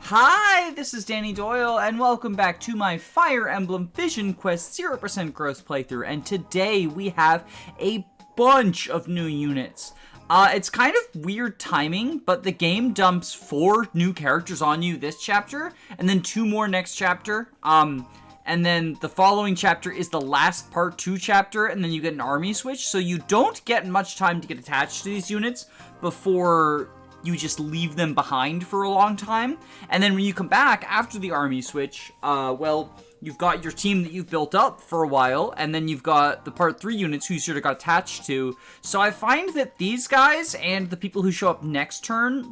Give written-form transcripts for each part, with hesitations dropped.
Hi, this is Danny Doyle, and welcome back to my Fire Emblem Vision Quest 0% gross playthrough, and today we have a bunch of new units. It's kind of weird timing, but the game dumps 4 new characters on you this chapter, and then 2 more next chapter, and then the following chapter is the last part 2 chapter, and then you get an army switch, so you don't get much time to get attached to these units before you just leave them behind for a long time. And then when you come back after the army switch, well, you've got your team that you've built up for a while, and then you've got the part 3 units who you sort of got attached to. So I find that these guys and the people who show up next map,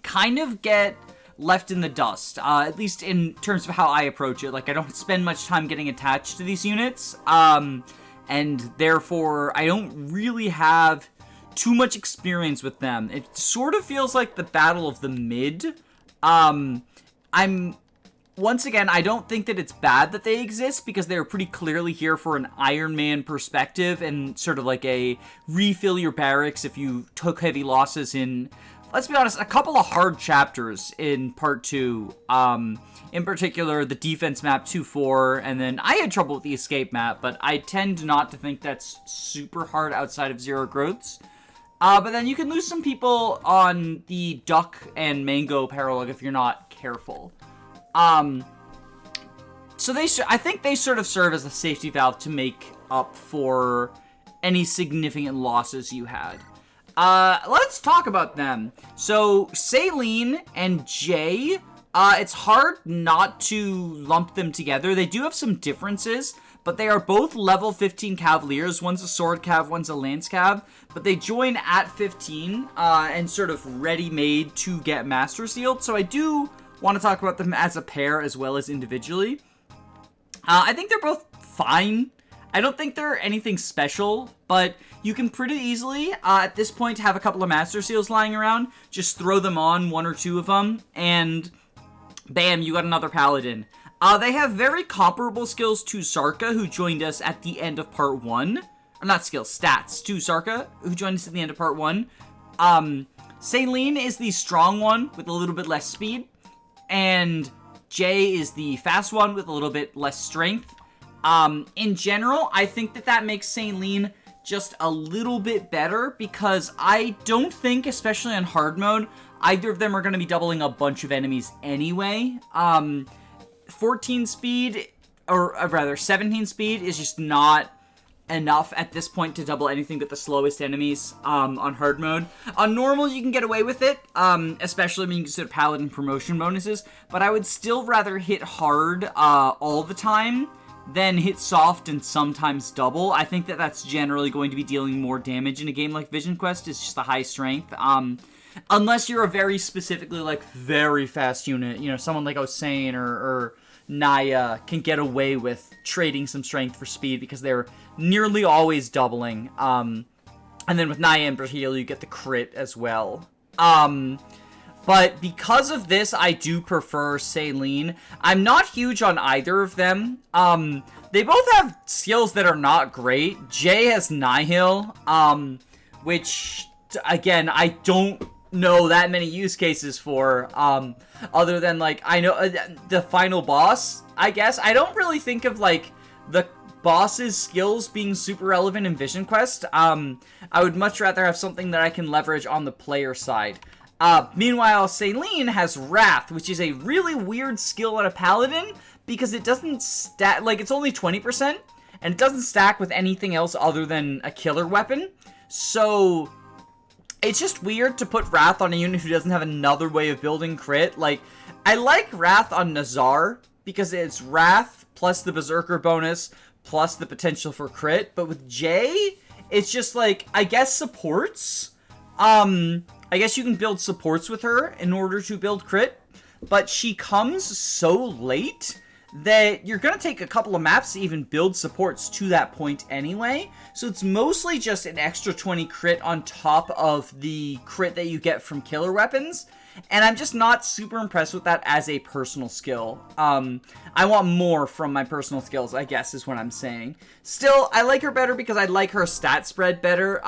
kind of get left in the dust, at least in terms of how I approach it. Like, I don't spend much time getting attached to these units, and therefore I don't really have too much experience with them. It sort of feels like the battle of the mid. Once again, I don't think that it's bad that they exist, because they're pretty clearly here for an Iron Man perspective and sort of like a refill your barracks if you took heavy losses in, let's be honest, a couple of hard chapters in part 2. In particular, the defense map 2-4, and then I had trouble with the escape map, but I tend not to think that's super hard outside of Zero Growths. But then you can lose some people on the Duck and Mango paralog if you're not careful. So I think they sort of serve as a safety valve to make up for any significant losses you had. Let's talk about them. So Saline and Jay, it's hard not to lump them together. They do have some differences, but they are both level 15 Cavaliers. One's a Sword Cav, one's a Lance Cav, but they join at 15 and sort of ready-made to get Master Sealed. So I do want to talk about them as a pair as well as individually. I think they're both fine. I don't think they're anything special, but you can pretty easily, at this point, have a couple of Master Seals lying around. Just throw them on, 1 or 2 of them, and bam, you got another Paladin. They have very comparable skills to Sarka, who joined us at the end of part 1. Or not skills, stats to Sarka, who joined us at the end of part 1. Saline is the strong one with a little bit less speed, and Jay is the fast one with a little bit less strength. In general, I think that makes Saline just a little bit better, because I don't think, especially on hard mode, either of them are going to be doubling a bunch of enemies anyway. 14 speed, or rather 17 speed, is just not enough at this point to double anything but the slowest enemies on hard mode. On normal, you can get away with it, especially when you consider Paladin promotion bonuses, but I would still rather hit hard all the time than hit soft and sometimes double. I think that's generally going to be dealing more damage in a game like Vision Quest. It's just the high strength. Unless you're a very specifically, like, very fast unit, you know, someone like Osane or Naya can get away with trading some strength for speed, because they're nearly always doubling. And then with Naya and Brahil, you get the crit as well. But because of this, I do prefer Saline. I'm not huge on either of them. They both have skills that are not great. Jay has Nihil, which, again, I don't know that many use cases for, other than, like, I know the final boss, I guess. I don't really think of, like, the boss's skills being super relevant in Vision Quest. I would much rather have something that I can leverage on the player side. Meanwhile, Saline has Wrath, which is a really weird skill on a Paladin, because it doesn't stack, like, it's only 20%, and it doesn't stack with anything else other than a killer weapon. So it's just weird to put Wrath on a unit who doesn't have another way of building crit. Like, I like Wrath on Nazar, because it's Wrath plus the Berserker bonus plus the potential for crit, but with Jay, it's just, like, I guess supports. I guess you can build supports with her in order to build crit, but she comes so late that you're going to take a couple of maps to even build supports to that point anyway. So it's mostly just an extra 20 crit on top of the crit that you get from killer weapons. And I'm just not super impressed with that as a personal skill. I want more from my personal skills, I guess, is what I'm saying. Still, I like her better because I like her stat spread better.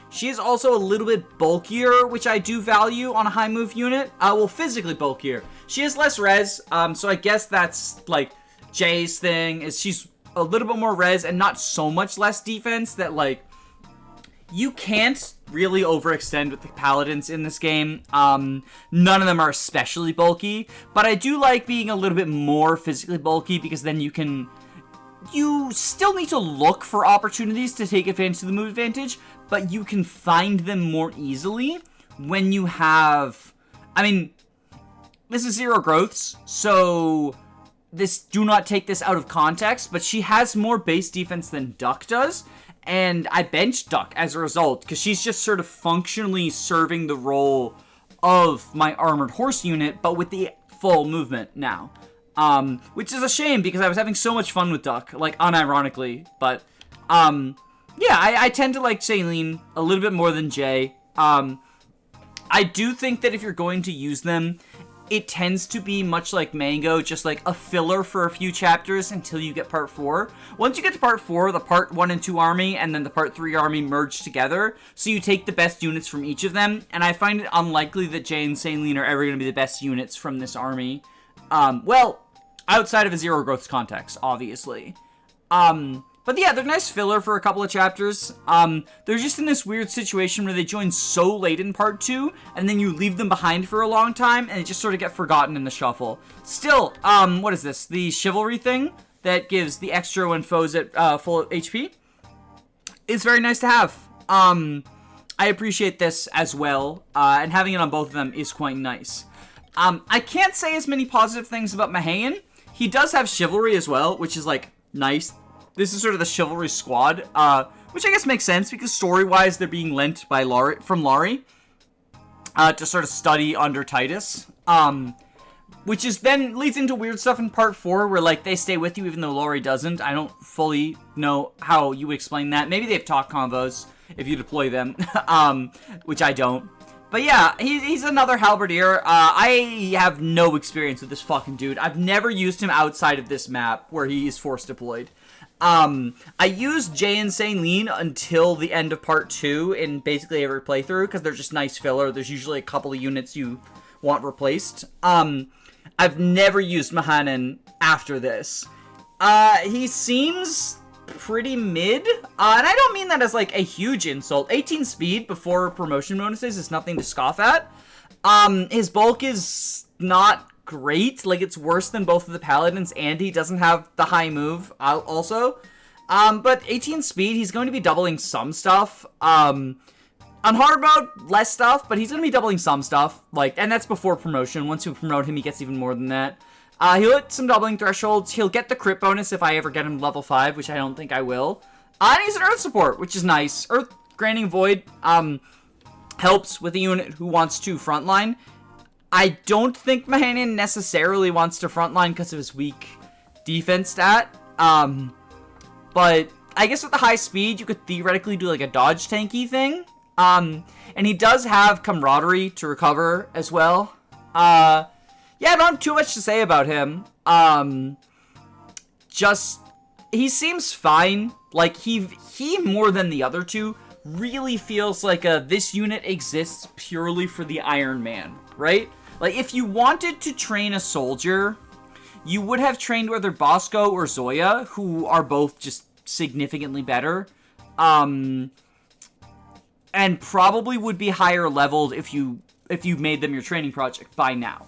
She is also a little bit bulkier, which I do value on a high move unit. Well, physically bulkier. She has less res, so I guess that's, like, Jay's thing, is she's a little bit more res and not so much less defense that, like, you can't really overextend with the paladins in this game. None of them are especially bulky, but I do like being a little bit more physically bulky because then you still need to look for opportunities to take advantage of the move advantage, but you can find them more easily when you have, I mean, this is zero growths, so do not take this out of context, but she has more base defense than Duck does. And I benched Duck as a result, because she's just sort of functionally serving the role of my Armored Horse unit, but with the full movement now. Which is a shame, because I was having so much fun with Duck, like, unironically. But, yeah, I tend to like Shailene a little bit more than Jay. I do think that if you're going to use them, it tends to be much like Mango, just like a filler for a few chapters until you get part 4. Once you get to part 4, the part 1 and 2 army and then the part 3 army merge together, so you take the best units from each of them, and I find it unlikely that Jay and Shailene are ever going to be the best units from this army. Well, outside of a zero growth context, obviously. But yeah, they're nice filler for a couple of chapters. They're just in this weird situation where they join so late in part 2, and then you leave them behind for a long time, and they just sort of get forgotten in the shuffle. Still, what is this? The chivalry thing that gives the extra when foes at full HP? It's very nice to have. I appreciate this as well, and having it on both of them is quite nice. I can't say as many positive things about Mahanan. He does have chivalry as well, which is, like, nice. This is sort of the chivalry squad, which I guess makes sense because story-wise they're being lent by Laurie to sort of study under Titus, which is then leads into weird stuff in part 4 where like they stay with you even though Laurie doesn't. I don't fully know how you would explain that. Maybe they have talk convos if you deploy them, which I don't. But yeah, he's another halberdier. I have no experience with this fucking dude. I've never used him outside of this map where he is force deployed. I used Jay and Shailene until the end of part 2 in basically every playthrough because they're just nice filler. There's usually a couple of units you want replaced. I've never used Mahanan after this. He seems pretty mid, and I don't mean that as like a huge insult. 18 speed before promotion bonuses is nothing to scoff at. His bulk is not great, like it's worse than both of the paladins, and he doesn't have the high move also. But 18 speed, he's going to be doubling some stuff. On hard mode, less stuff, but he's going to be doubling some stuff, like, and that's before promotion. Once you promote him, he gets even more than that. He'll hit some doubling thresholds. He'll get the crit bonus if I ever get him level 5, which I don't think I will. And he's an earth support, which is nice. Earth granting void helps with a unit who wants to frontline. I don't think Mahanan necessarily wants to frontline because of his weak defense stat. But I guess with the high speed, you could theoretically do like a dodge tanky thing. And he does have camaraderie to recover as well. Yeah, I don't have too much to say about him. Just, he seems fine. Like, he more than the other two really feels like this unit exists purely for the Iron Man, right? Like, if you wanted to train a soldier, you would have trained either Bosco or Zoya, who are both just significantly better. And probably would be higher leveled if you made them your training project by now.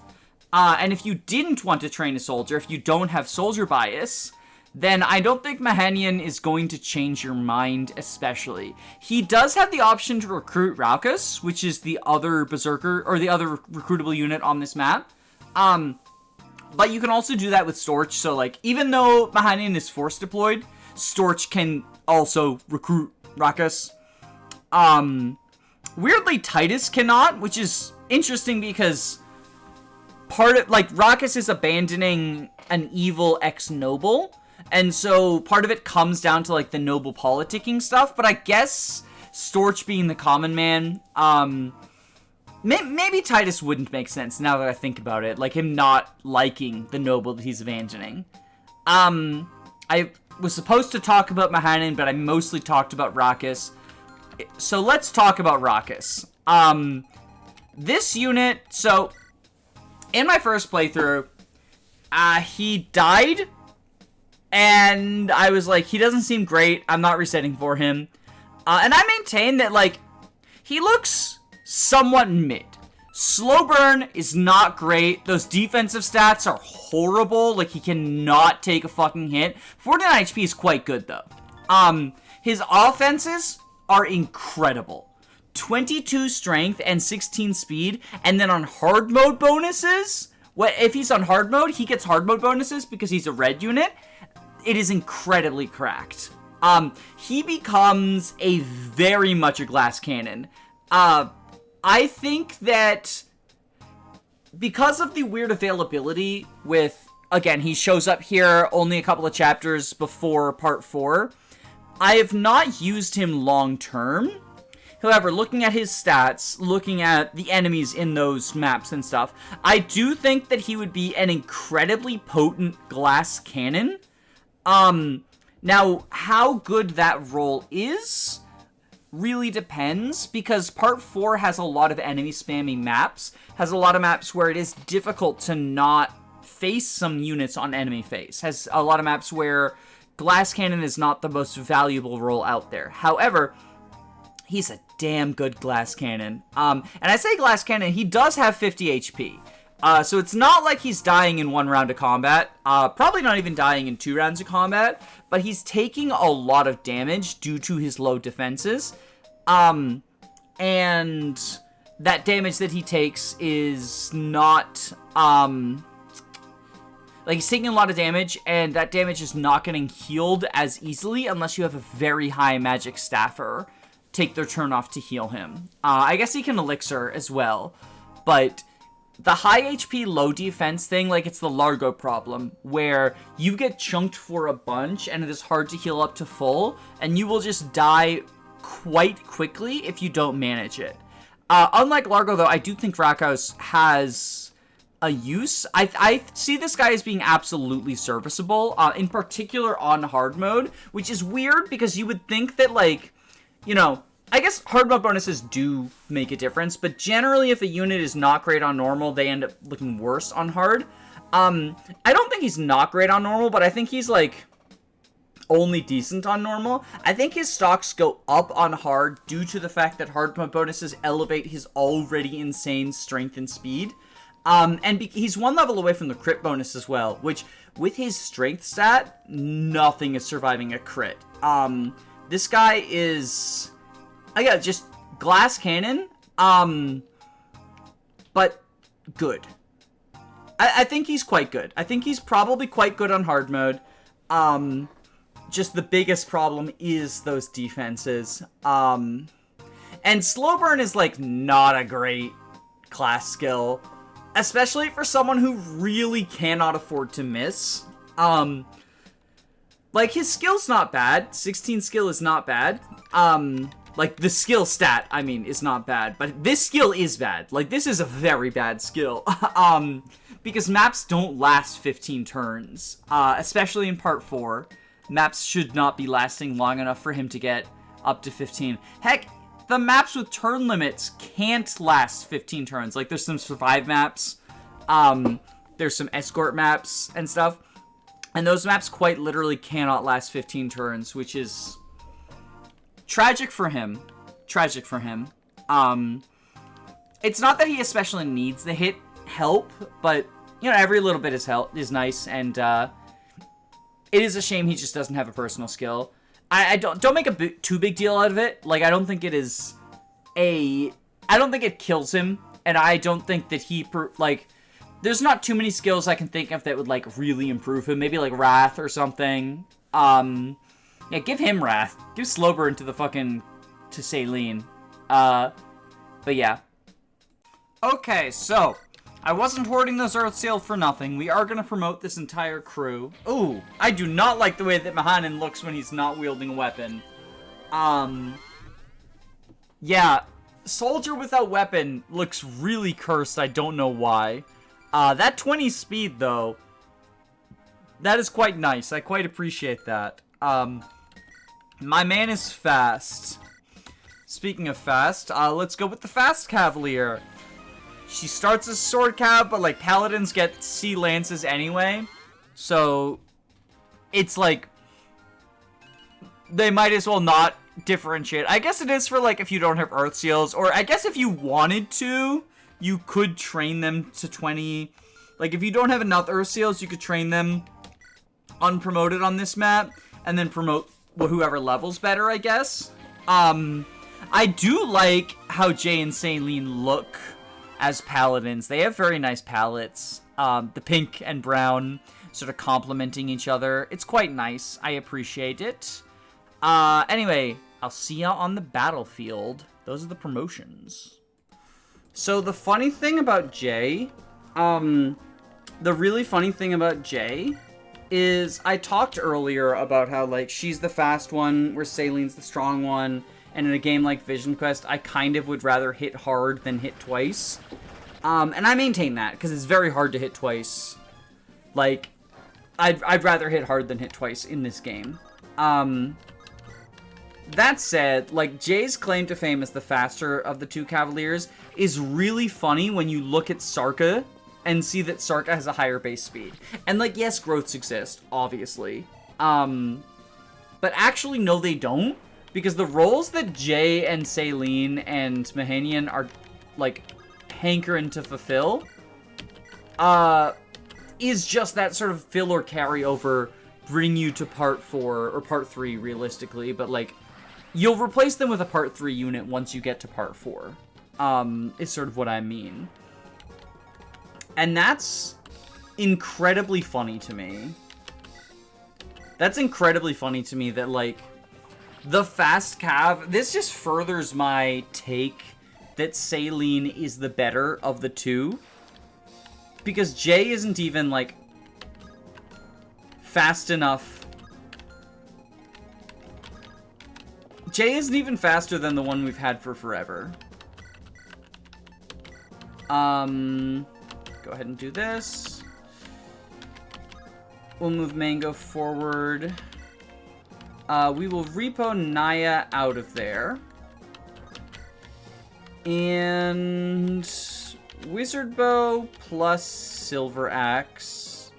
And if you didn't want to train a soldier, if you don't have soldier bias, then I don't think Mahanan is going to change your mind especially. He does have the option to recruit Rockus, which is the other berserker, or the other recruitable unit on this map. But you can also do that with Storch, so like, even though Mahanan is force deployed, Storch can also recruit Rockus. Weirdly, Titus cannot, which is interesting because part of, like, Rockus is abandoning an evil ex-noble, and so part of it comes down to, like, the noble politicking stuff, but I guess Storch being the common man, maybe Titus wouldn't make sense now that I think about it, like, him not liking the noble that he's abandoning. I was supposed to talk about Mahanan, but I mostly talked about Rockus, so let's talk about Rockus. This unit, so, in my first playthrough, he died, and I was like, he doesn't seem great, I'm not resetting for him, and I maintain that, like, he looks somewhat mid. Slow burn is not great, those defensive stats are horrible, like, he cannot take a fucking hit. 49 HP is quite good, though. His offenses are incredible. 22 strength and 16 speed, and then on hard mode bonuses, if he's on hard mode, he gets hard mode bonuses because he's a red unit. It is incredibly cracked. He becomes very much a glass cannon. I think that because of the weird availability with, again, he shows up here only a couple of chapters before part 4, I have not used him long term. However, looking at his stats, looking at the enemies in those maps and stuff, I do think that he would be an incredibly potent glass cannon. Now, how good that role is really depends, because part 4 has a lot of enemy spamming maps, has a lot of maps where it is difficult to not face some units on enemy face, has a lot of maps where glass cannon is not the most valuable role out there. However, he's a damn good glass cannon. And I say glass cannon, he does have 50 HP. So it's not like he's dying in 1 round of combat. Probably not even dying in 2 rounds of combat. But he's taking a lot of damage due to his low defenses. And that damage that he takes is not, like, he's taking a lot of damage, and that damage is not getting healed as easily unless you have a very high magic staffer take their turn off to heal him. I guess he can elixir as well, but the high HP, low defense thing, like, it's the Largo problem, where you get chunked for a bunch, and it is hard to heal up to full, and you will just die quite quickly if you don't manage it. Unlike Largo, though, I do think Rockus has a use. I see this guy as being absolutely serviceable, in particular on hard mode, which is weird, because you would think that, like, you know, I guess hard mode bonuses do make a difference, but generally if a unit is not great on normal, they end up looking worse on hard. I don't think he's not great on normal, but I think he's, like, only decent on normal. I think his stocks go up on hard due to the fact that hard mode bonuses elevate his already insane strength and speed. And he's 1 level away from the crit bonus as well, which, with his strength stat, nothing is surviving a crit. This guy is, again, just glass cannon, but good. I think he's quite good. I think he's probably quite good on hard mode. Just the biggest problem is those defenses. And slow burn is, like, not a great class skill, especially for someone who really cannot afford to miss. Like, his skill's not bad. 16 skill is not bad. Like, the skill stat, I mean, is not bad. But this skill is bad. Like, this is a very bad skill. Because maps don't last 15 turns. Especially in part 4. Maps should not be lasting long enough for him to get up to 15. Heck, the maps with turn limits can't last 15 turns. Like, there's some survive maps. There's some escort maps and stuff. And those maps quite literally cannot last 15 turns, which is tragic for him. Tragic for him. It's not that he especially needs the hit help, but, you know, every little bit is nice, and it is a shame he just doesn't have a personal skill. I don't make a too big deal out of it. Like, I don't think it is I don't think it kills him, and I don't think that he, there's not too many skills I can think of that would, like, really improve him. Maybe, like, Wrath or something. Yeah, give him Wrath. Give Slowburn to to Saline. But yeah. Okay, so, I wasn't hoarding those Earthseal for nothing. We are going to promote this entire crew. Ooh, I do not like the way that Mahanan looks when he's not wielding a weapon. Yeah, soldier without weapon looks really cursed. I don't know why. That 20 speed, though, that is quite nice. I quite appreciate that. My man is fast. Speaking of fast, let's go with the fast Cavalier. She starts as sword cav, but like paladins get sea lances anyway. So it's like they might as well not differentiate. I guess it is for like if you don't have earth seals, or I guess if you wanted to, you could train them to 20. Like if you don't have enough earth seals, you could train them unpromoted on this map and then promote whoever levels better, I guess. I do like how Jay and Saline look as paladins. They have very nice palettes. The pink and brown sort of complementing each other. It's quite nice. I appreciate it. Anyway, I'll see ya on the battlefield. Those are the promotions. So the funny thing about Jay, the really funny thing about Jay is I talked earlier about how like she's the fast one where Saline's the strong one. And in a game like Vision Quest, I kind of would rather hit hard than hit twice. And I maintain that, because it's very hard to hit twice. Like, I'd rather hit hard than hit twice in this game. That said, like, Jay's claim to fame as the faster of the two Cavaliers is really funny when you look at Sarka and see that Sarka has a higher base speed. And, like, yes, growths exist, obviously. But actually, no, they don't. Because the roles that Jay and Saline and Mahanan are, like, hankering to fulfill, is just that sort of fill or carry over, bring you to part 4, or part 3, realistically, but, like, you'll replace them with a part 3 unit once you get to part 4, is sort of what I mean. And that's incredibly funny to me. That's incredibly funny to me that, like, the fast cav, this just furthers my take that Saline is the better of the two. Because Jay isn't even, like, fast enough. Jay isn't even faster than the one we've had for forever. Go ahead and do this. We'll move Mango forward. We will repo Naya out of there. And Wizard Bow plus Silver Axe.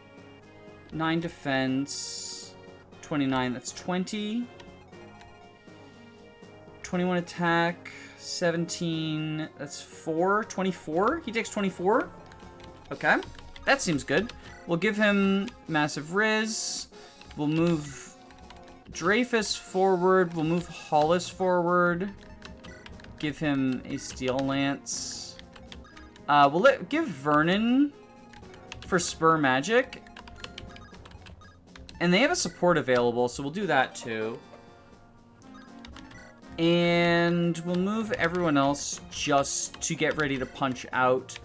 9 defense. 29, that's 20. 21 attack. 17, that's 4. 24? He takes 24? Okay, that seems good. We'll give him Massive Riz. We'll move Dreyfus forward. We'll move Hollis forward. Give him a Steel Lance. Give Vernon for Spur Magic. And they have a support available, so we'll do that too. And we'll move everyone else just to get ready to punch out.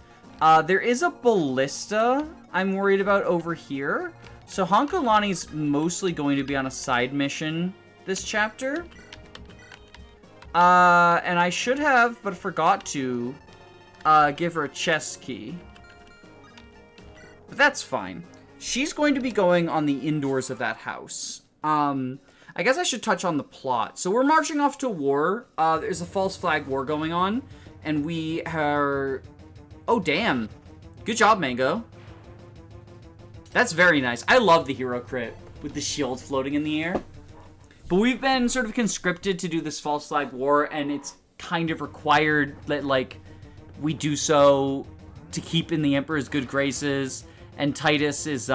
There is a Ballista I'm worried about over here. So Honkolani's mostly going to be on a side mission this chapter. And I should have, but forgot to, give her a chest key. But that's fine. She's going to be going on the indoors of that house. I guess I should touch on the plot. So we're marching off to war. There's a false flag war going on. And we are... Oh, damn. Good job, Mango. That's very nice. I love the hero crit with the shield floating in the air. But we've been sort of conscripted to do this false flag war, and it's kind of required that, like, we do so to keep in the Emperor's good graces. And Titus is,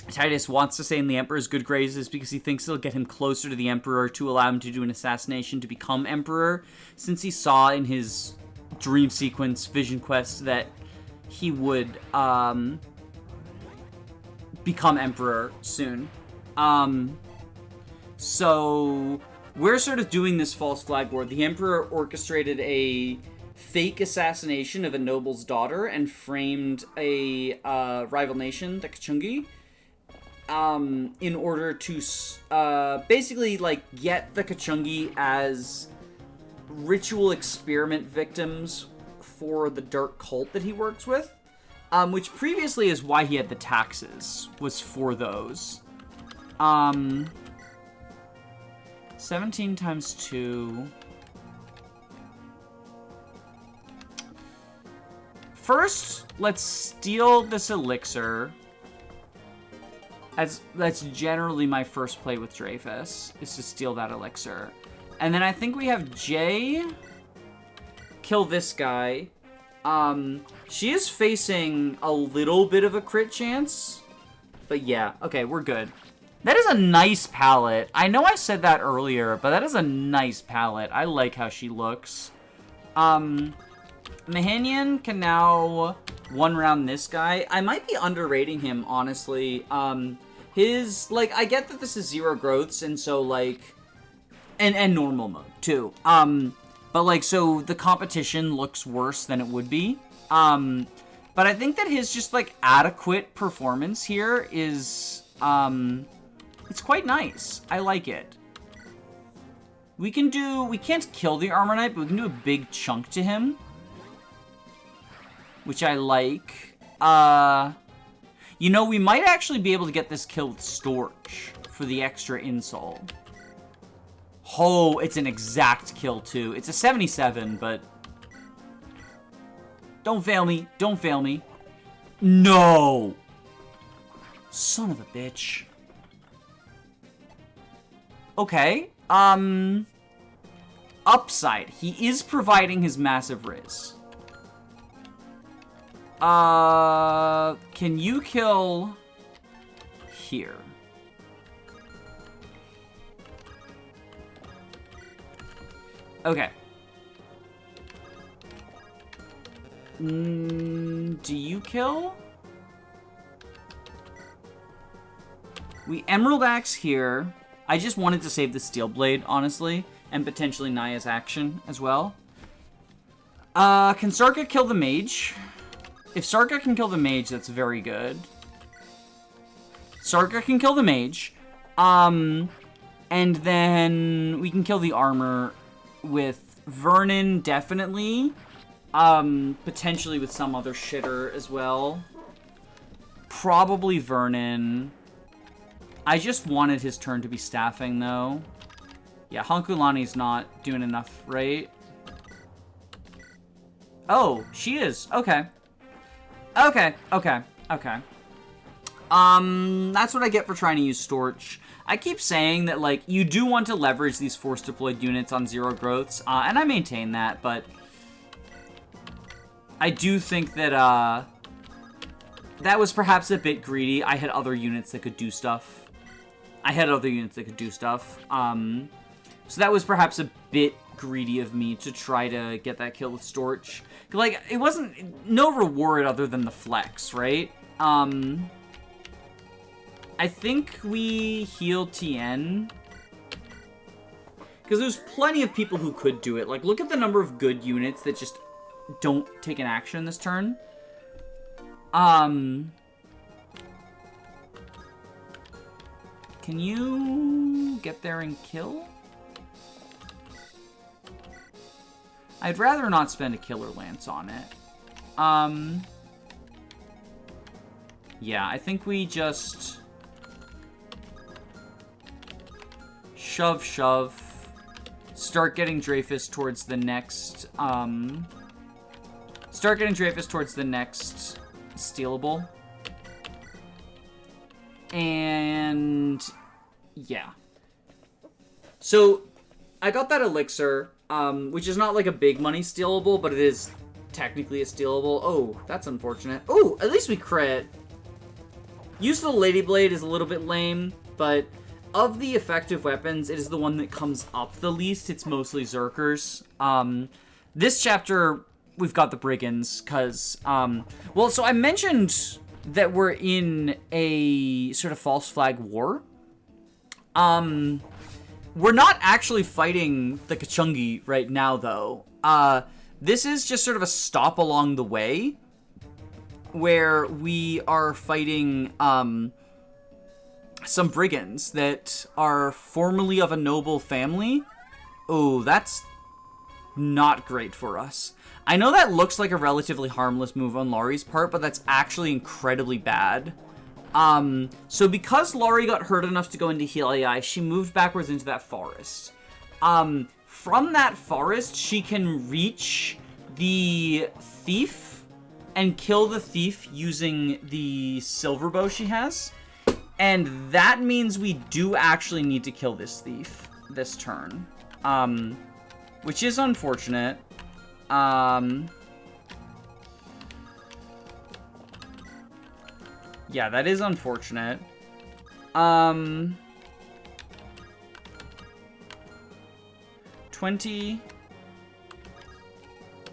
Titus wants to stay in the Emperor's good graces because he thinks it'll get him closer to the Emperor to allow him to do an assassination to become Emperor, since he saw in his dream sequence Vision Quest that he would, become Emperor soon. So we're sort of doing this false flag war. The Emperor orchestrated a fake assassination of a noble's daughter and framed a rival nation, the Kachungi, in order to basically like get the Kachungi as ritual experiment victims for the dark cult that he works with, which previously is why he had the taxes, was for those. 17 times 2. First, let's steal this elixir. That's generally my first play with Dreyfus, is to steal that elixir. And then I think we have Jay kill this guy. She is facing a little bit of a crit chance. But yeah, okay, we're good. That is a nice palette. I know I said that earlier, but that is a nice palette. I like how she looks. Mahanan can now one-round this guy. I might be underrating him, honestly. His, like, I get that this is 0 growths, and so, like, and normal mode, too. But, like, so the competition looks worse than it would be. But I think that his just, like, adequate performance here is, it's quite nice. I like it. We can't kill the Armor Knight, but we can do a big chunk to him, which I like. You know, we might actually be able to get this kill with Storch for the extra insult. Oh, it's an exact kill, too. It's a 77, but... Don't fail me. Don't fail me. No! Son of a bitch. Okay. Upside. He is providing his massive Riz. Can you kill here? Okay. Do you kill? We Emerald Axe here. I just wanted to save the Steel Blade, honestly, and potentially Naya's action as well. Can Sarka kill the mage? If Sarka can kill the mage, that's very good. Sarka can kill the mage. And then we can kill the armor with Vernon, definitely. Potentially with some other shitter as well. Probably Vernon. I just wanted his turn to be staffing, though. Yeah, Hankulani's not doing enough, right? Oh, she is. Okay. Okay. That's what I get for trying to use Storch. I keep saying that, like, you do want to leverage these force deployed units on 0 growths, and I maintain that, but I do think that, that was perhaps a bit greedy. I had other units that could do stuff. So that was perhaps a bit greedy of me to try to get that kill with Storch. Like, it wasn't... No reward other than the flex, right? I think we heal Tien. Because there's plenty of people who could do it. Like, look at the number of good units that just don't take an action this turn. Can you get there and kill? I'd rather not spend a Killer Lance on it. Yeah, I think we just... Shove. Start getting Dreyfus towards the next, stealable. And... yeah. So, I got that elixir, which is not like a big money stealable, but it is technically a stealable. Oh, that's unfortunate. Oh, at least we crit. Use of the Lady Blade is a little bit lame, but of the effective weapons, it is the one that comes up the least. It's mostly Zerkers. This chapter, we've got the Brigands, because, well, so I mentioned that we're in a sort of false flag war. We're not actually fighting the Kachungi right now, though. This is just sort of a stop along the way where we are fighting some brigands that are formerly of a noble family. Oh, that's not great for us. I know that looks like a relatively harmless move on Laurie's part, but that's actually incredibly bad. So because Laurie got hurt enough to go into heal AI, she moved backwards into that forest. From that forest, she can reach the thief and kill the thief using the silver bow she has. And that means we do actually need to kill this thief this turn. Which is unfortunate. Yeah, that is unfortunate. 20.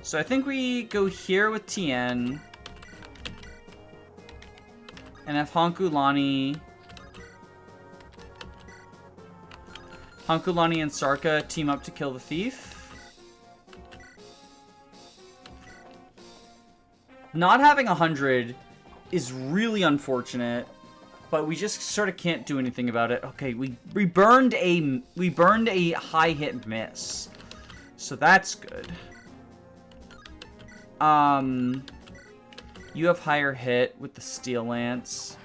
So I think we go here with Tien. And have Hankulani and Sarka team up to kill the thief. Not having 100 is really unfortunate, but we just sort of can't do anything about it. Okay, we burned a high hit miss, so that's good. You have higher hit with the steel lance.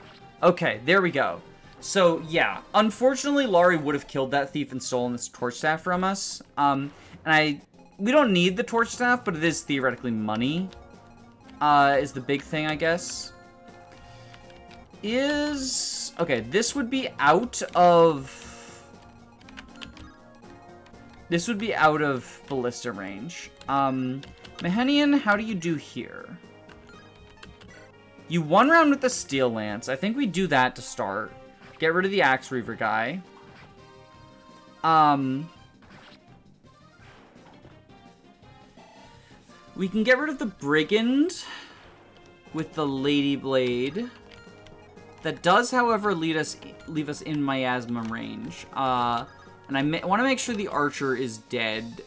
Okay, there we go. So yeah, unfortunately, Laurie would have killed that thief and stolen this torch staff from us. We don't need the torch staff, but it is theoretically money. Is the big thing, I guess. Okay, this would be out of ballista range. Mahanan, how do you do here? You one round with the steel lance. I think we do that to start. Get rid of the axe reaver guy. We can get rid of the brigand with the lady blade. That does, however, leave us in miasma range. And I want to make sure the archer is dead.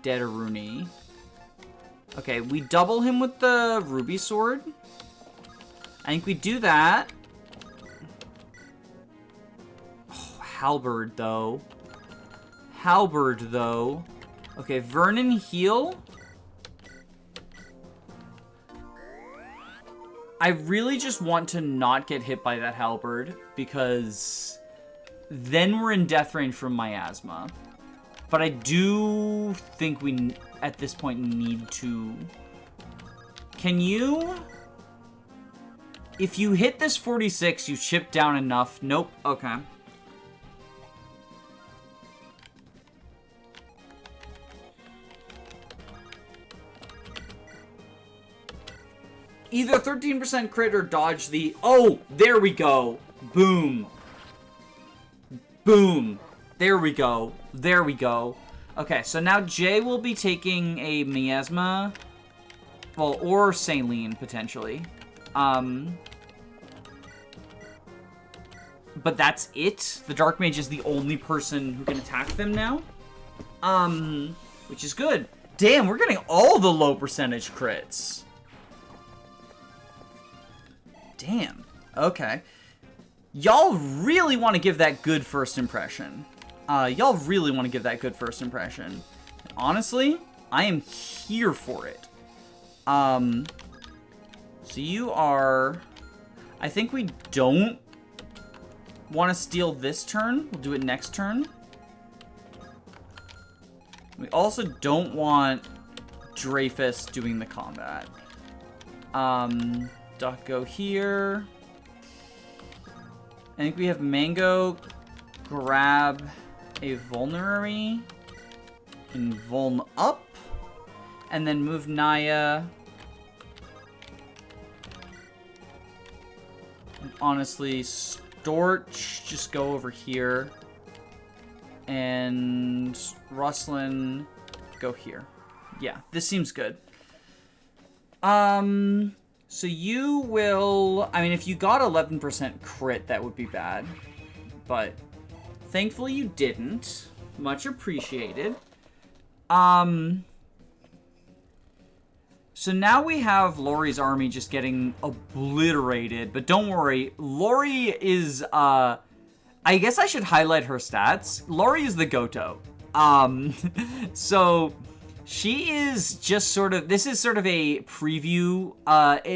Dead Aruni. Okay, we double him with the ruby sword. I think we do that. Oh, halberd, though. Okay, Vernon heal. I really just want to not get hit by that halberd, because then we're in death range from miasma. But I do think we, at this point, need to... Can you... If you hit this 46, you chip down enough. Nope. Okay. Either 13% crit or dodge the... Oh, there we go. Boom. Boom. There we go. There we go. Okay, so now Jay will be taking a miasma. Well, or saline, potentially. But that's it. The Dark Mage is the only person who can attack them now. Which is good. Damn, we're getting all the low percentage crits. Damn. Okay. Y'all really want to give that good first impression. Honestly, I am here for it. So you are... I think we don't want to steal this turn. We'll do it next turn. We also don't want Dreyfus doing the combat. Duck go here. I think we have Mango grab a Vulnerary and Vuln up. And then move Naya. And honestly, Storch, just go over here. And Rustlin, go here. Yeah, this seems good. So you will... I mean, if you got 11% crit, that would be bad. But thankfully you didn't. Much appreciated. So now we have Lori's army just getting obliterated, but don't worry, Lori is, I guess I should highlight her stats. Lori is the Goto. So she is just sort of, this is sort of a preview,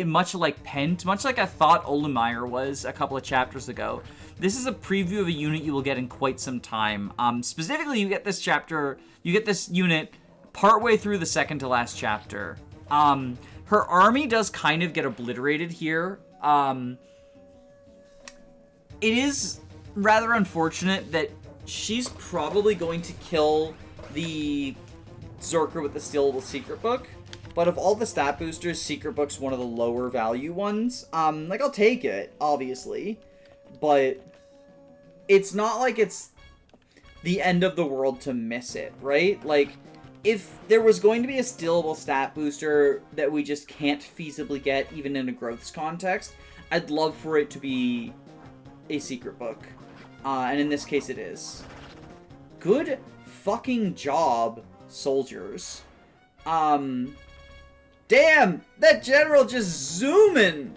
much like Pent, much like I thought Olimire was a couple of chapters ago. This is a preview of a unit you will get in quite some time. Specifically, you get this unit partway through the second to last chapter. Her army does kind of get obliterated here. It is rather unfortunate that she's probably going to kill the Zerker with the Stealable Secret Book. But of all the stat boosters, Secret Book's one of the lower value ones. Like, I'll take it, obviously. But it's not like it's the end of the world to miss it, right? Like, if there was going to be a stealable stat booster that we just can't feasibly get, even in a growths context, I'd love for it to be a Secret Book. And in this case, it is. Good fucking job, soldiers. Damn! That general just zooming!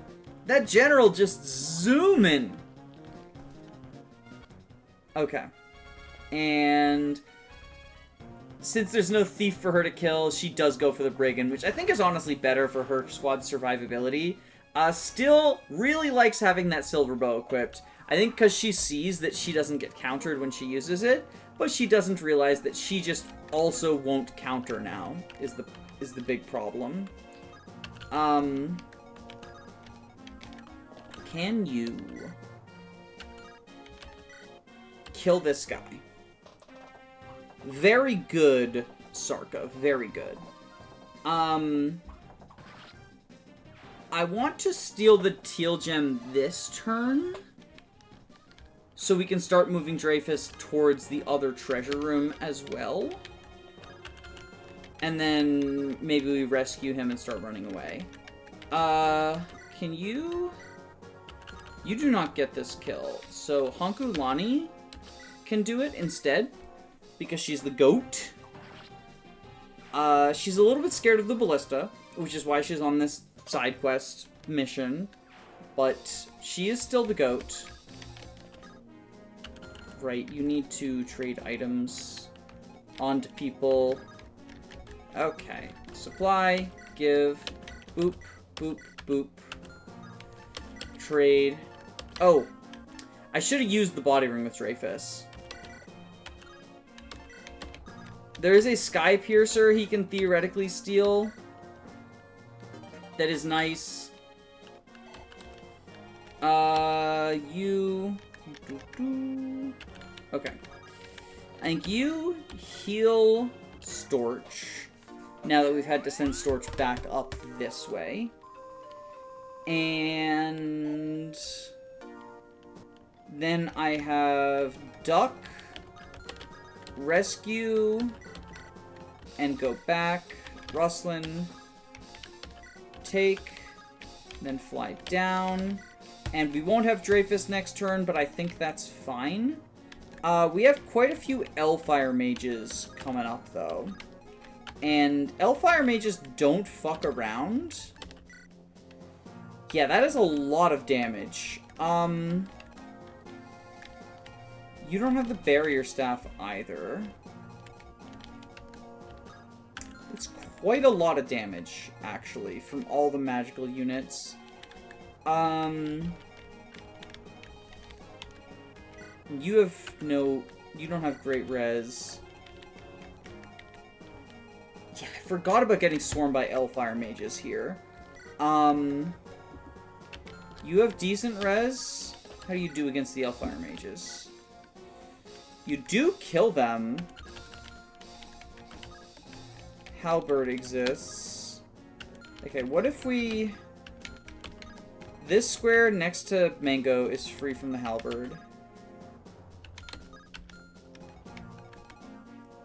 That general just zooming! Okay. And since there's no thief for her to kill, she does go for the brigand, which I think is honestly better for her squad's survivability. Still really likes having that silver bow equipped. I think because she sees that she doesn't get countered when she uses it, but she doesn't realize that she just also won't counter now, is the big problem. Can you kill this guy? Very good, Sarka. Very good. I want to steal the teal gem this turn, so we can start moving Dreyfus towards the other treasure room as well. And then maybe we rescue him and start running away. Can you... You do not get this kill. So Hanku Lani can do it instead, because she's the goat. She's a little bit scared of the ballista, which is why she's on this side quest mission. But she is still the goat. Right, you need to trade items onto people. Okay. Supply, give, boop, boop, boop. Trade. Oh, I should have used the body ring with Dreyfus. There is a Sky Piercer he can theoretically steal. That is nice. You... Okay. I think you heal Storch. Now that we've had to send Storch back up this way. And... then I have Duck, Rescue, and go back, Rustlin, take, then fly down, and we won't have Dreyfus next turn, but I think that's fine. We have quite a few Elfire Mages coming up, though, and Elfire Mages don't fuck around. Yeah, that is a lot of damage. You don't have the barrier staff either. It's quite a lot of damage, actually, from all the magical units. You don't have great res. Yeah, I forgot about getting swarmed by Elfire Mages here. You have decent res. How do you do against the Elfire Mages? You do kill them. Halberd exists. Okay, what if we... This square next to Mango is free from the halberd.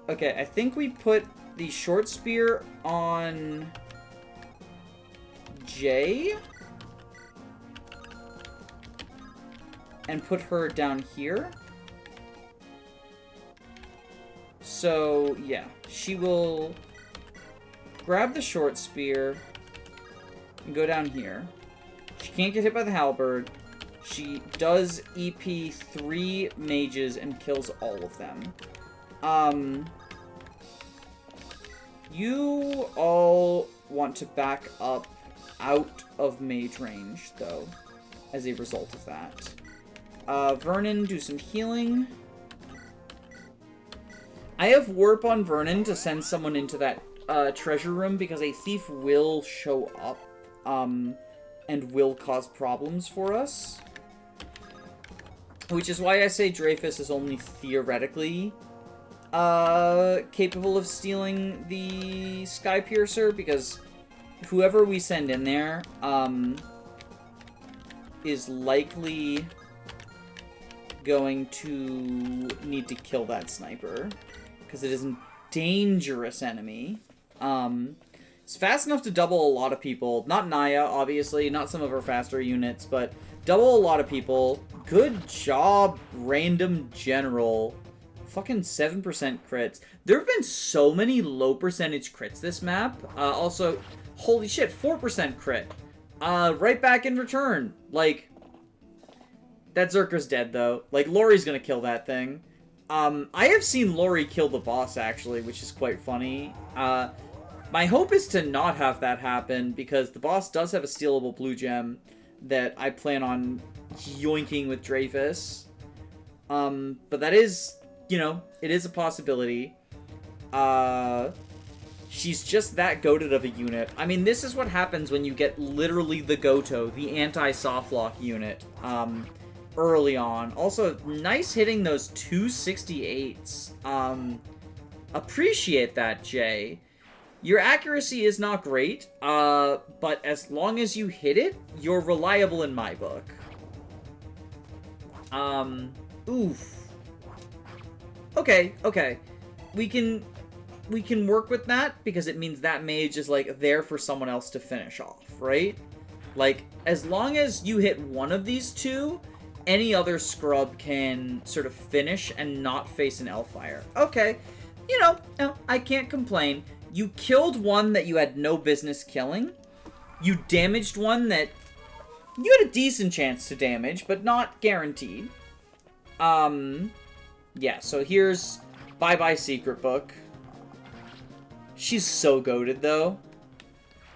Okay, I think we put the short spear on J. And put her down here. So, yeah. She will grab the short spear, and go down here. She can't get hit by the halberd. She does EP 3 mages and kills all of them. You all want to back up out of mage range, though, as a result of that. Vernon, do some healing. I have warp on Vernon to send someone into that treasure room because a thief will show up and will cause problems for us. Which is why I say Dreyfus is only theoretically capable of stealing the Skypiercer, because whoever we send in there is likely going to need to kill that sniper, because it is a dangerous enemy. It's fast enough to double a lot of people. Not Naya, obviously, not some of her faster units, but double a lot of people. Good job, random general. Fucking 7% crits. There have been so many low percentage crits this map. Also, holy shit, 4% crit. Right back in return. Like, that Zerker's dead, though. Like, Lori's gonna kill that thing. I have seen Lori kill the boss, actually, which is quite funny. My hope is to not have that happen, because the boss does have a stealable blue gem that I plan on yoinking with Dreyfus. But that is, you know, it is a possibility. She's just that goated of a unit. I mean, this is what happens when you get literally the Goto, the anti-softlock unit, early on. Also, nice hitting those 268s. Appreciate that, Jay. Your accuracy is not great, but as long as you hit it, you're reliable in my book. Oof. Okay. We can work with that, because it means that mage is, like, there for someone else to finish off, right? Like, as long as you hit one of these two, any other scrub can sort of finish and not face an Elfire. Okay. You know, I can't complain. You killed one that you had no business killing. You damaged one that you had a decent chance to damage, but not guaranteed. Yeah, so here's bye-bye Secret Book. She's so goated, though.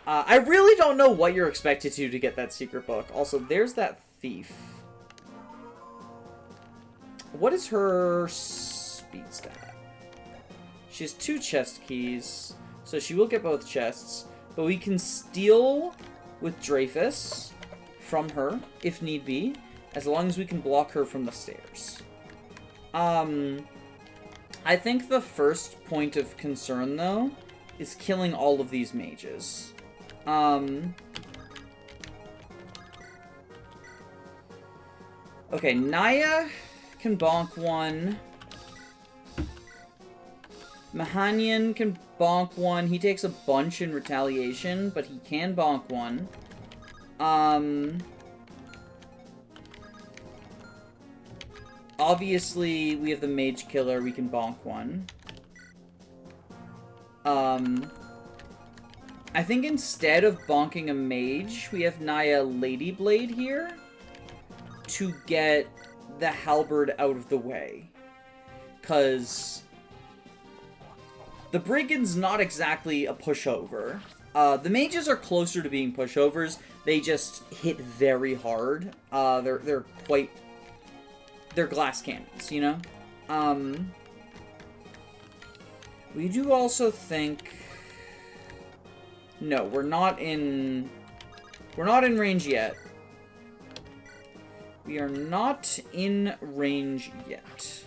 I really don't know what you're expected to get that Secret Book. Also, there's that thief. What is her speed stat? She has 2 chest keys, so she will get both chests. But we can steal with Dreyfus from her, if need be, as long as we can block her from the stairs. I think the first point of concern, though, is killing all of these mages. Okay, Naya can bonk one. Mahanan can bonk one. He takes a bunch in retaliation, but he can bonk one. Obviously, we have the Mage Killer. We can bonk one. I think instead of bonking a mage, we have Naya Ladyblade here to get the halberd out of the way. Because the Brigand's not exactly a pushover. The mages are closer to being pushovers. They just hit very hard. They're glass cannons, you know? We do also think... No, we're not in range yet. We are not in range yet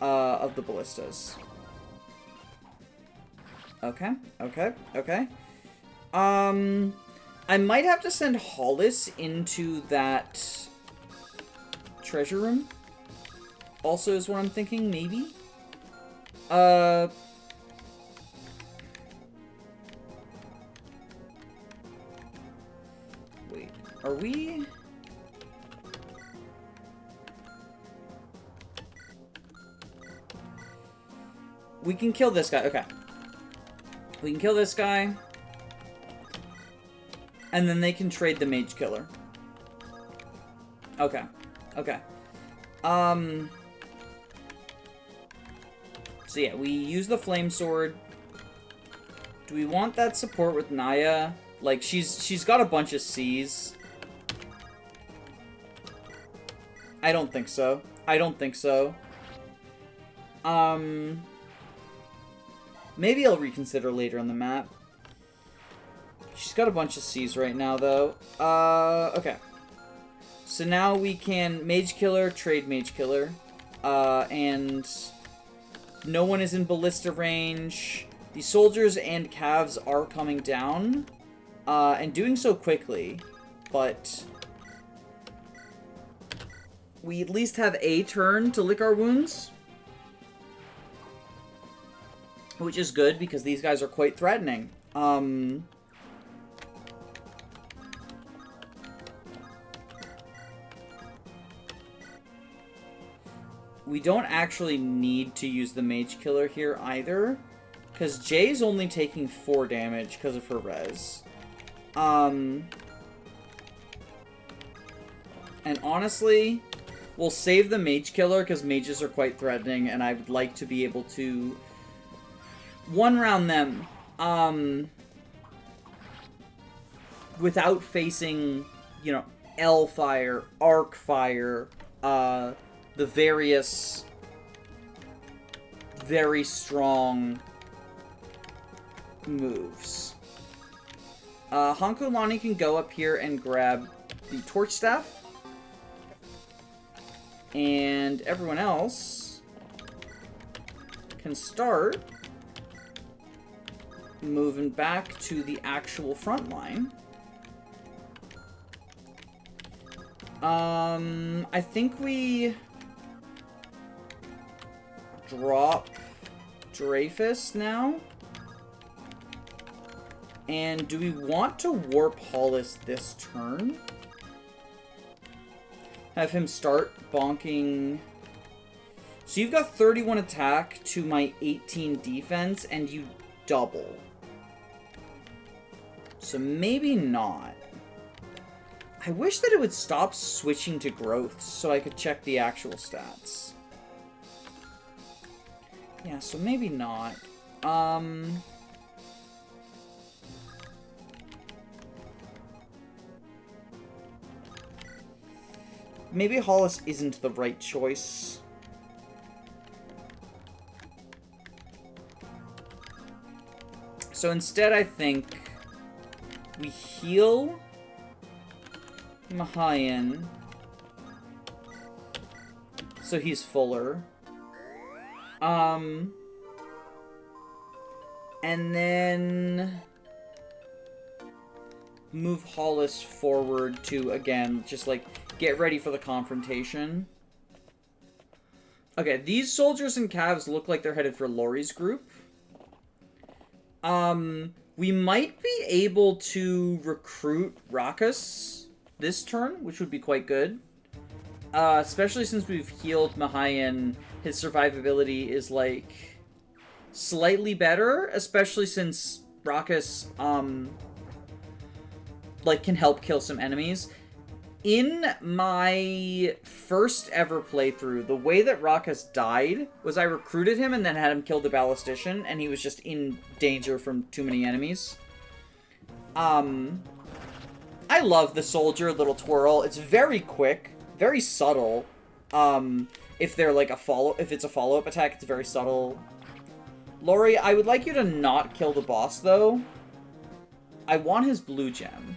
of the ballistas. Okay. I might have to send Hollis into that treasure room. Also is what I'm thinking, maybe? Wait, are we... We can kill this guy, okay. We can kill this guy. And then they can trade the Mage Killer. Okay. Okay. So yeah, we use the Flame Sword. Do we want that support with Naya? Like, she's got a bunch of C's. I don't think so. I don't think so. Maybe I'll reconsider later on the map. She's got a bunch of C's right now, though. Okay. So now we can Mage Killer, trade Mage Killer. And no one is in ballista range. The soldiers and calves are coming down. And doing so quickly. But we at least have a turn to lick our wounds. Which is good, because these guys are quite threatening. We don't actually need to use the Mage Killer here either, because Jay's only taking 4 damage because of her res. And honestly, we'll save the Mage Killer because mages are quite threatening, and I would like to be able to one-round them without facing, you know, L fire, arc fire, the various very strong moves. Hankolani can go up here and grab the Torch Staff. And everyone else can start moving back to the actual front line. I think we drop Dreyfus now. And do we want to warp Hollis this turn? Have him start bonking. So you've got 31 attack to my 18 defense, and you double. So maybe not. I wish that it would stop switching to growths so I could check the actual stats. Yeah, so maybe not. Maybe Hollis isn't the right choice. So instead, I think we heal Mahanan so he's fuller. And then move Hollis forward to, again, just like get ready for the confrontation. Okay, these soldiers and calves look like they're headed for Laurie's group. We might be able to recruit Rockus this turn, which would be quite good. Especially since we've healed Mahanan, his survivability is, like, slightly better, especially since Rockus, like, can help kill some enemies. In my first ever playthrough, the way that Rockus died was I recruited him and then had him kill the ballistician, and he was just in danger from too many enemies. I love the soldier little twirl. It's very quick, very subtle. If they're like if it's a follow-up attack, it's very subtle. Laurie, I would like you to not kill the boss though. I want his blue gem.